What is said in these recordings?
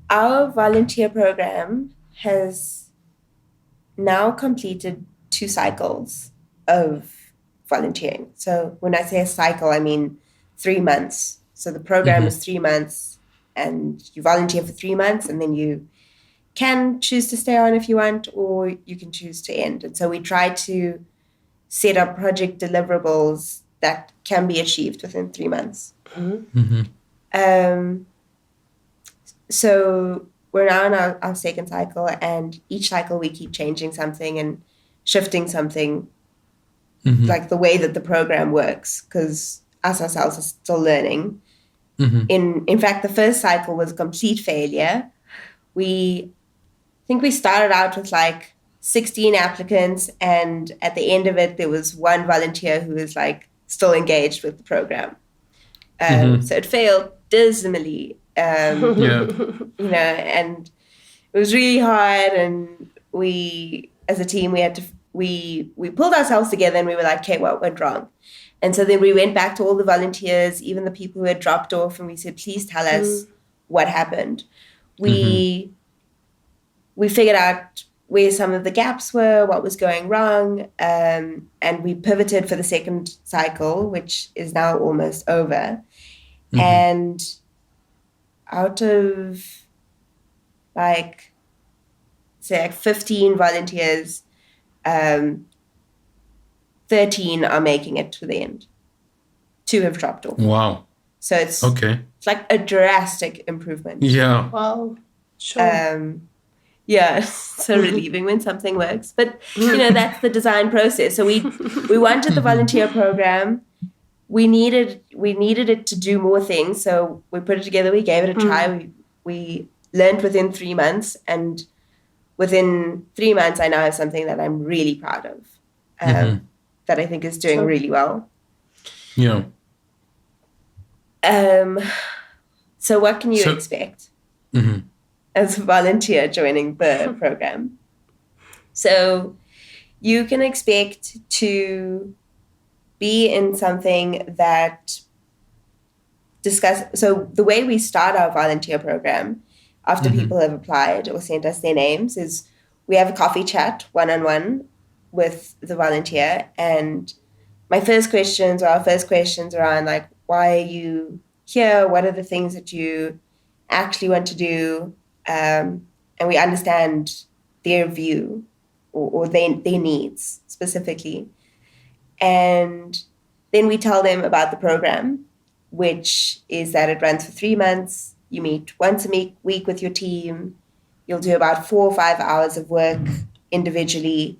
Our volunteer program has now completed 2 cycles of volunteering. So when I say a cycle, I mean 3 months. So the program is 3 months and you volunteer for 3 months and then you can choose to stay on if you want, or you can choose to end. And so we try to set up project deliverables that can be achieved within 3 months. Um, so we're now in our second cycle, and each cycle we keep changing something and shifting something, like the way that the program works, because us ourselves are still learning. In fact, the first cycle was a complete failure. We think we started out with like 16 applicants, and at the end of it, there was one volunteer who was like still engaged with the program. So it failed dismally, you know, and it was really hard. And we, as a team, we pulled ourselves together and we were like, okay, what went wrong? And so then we went back to all the volunteers, even the people who had dropped off, and we said, please tell us what happened. We figured out where some of the gaps were, what was going wrong, and we pivoted for the second cycle, which is now almost over. And out of like 15 volunteers, 13 are making it to the end. 2 have dropped off. Wow. So it's like a drastic improvement. Yeah. Wow. Sure. Yeah, so relieving when something works. But, you know, that's the design process. So we wanted the volunteer program. We needed it to do more things. So we put it together. We gave it a try. We learned within 3 months. And within 3 months, I now have something that I'm really proud of, that I think is doing really well. Yeah. So what can you expect as a volunteer joining the program? So you can expect to be in something that so the way we start our volunteer program after people have applied or sent us their names is we have a coffee chat one-on-one with the volunteer. And our first questions are on like, why are you here? What are the things that you actually want to do? And we understand their view or their needs specifically. And then we tell them about the program, which is that it runs for 3 months. You meet once a week with your team. You'll do about 4 or 5 hours of work individually.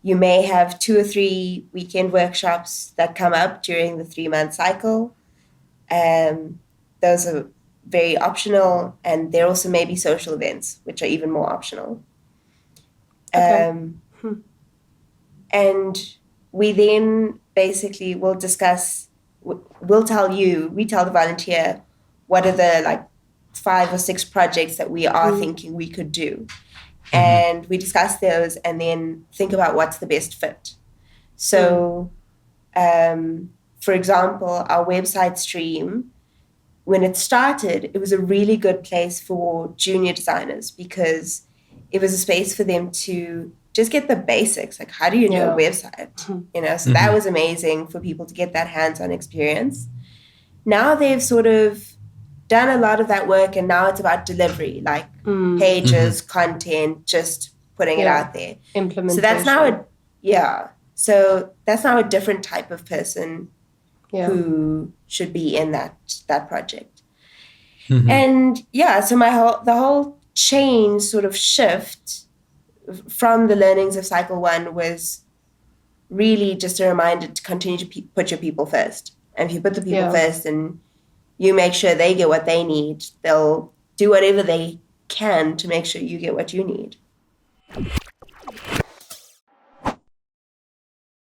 You may have 2 or 3 weekend workshops that come up during the 3-month cycle. Those are very optional, and there also may be social events, which are even more optional. And we then basically will discuss, we tell the volunteer what are the like 5 or 6 projects that we are thinking we could do. And we discuss those and then think about what's the best fit. So, for example, our website stream, when it started, it was a really good place for junior designers because it was a space for them to just get the basics, like how do you do a website? You know, so that was amazing for people to get that hands-on experience. Now they've sort of done a lot of that work, and now it's about delivery, like pages, content, just putting it out there. Implementation. So that's now a different type of person who should be in that project. And so the whole change sort of shift from the learnings of cycle 1 was really just a reminder to continue to put your people first. And if you put the people first and you make sure they get what they need, they'll do whatever they can to make sure you get what you need.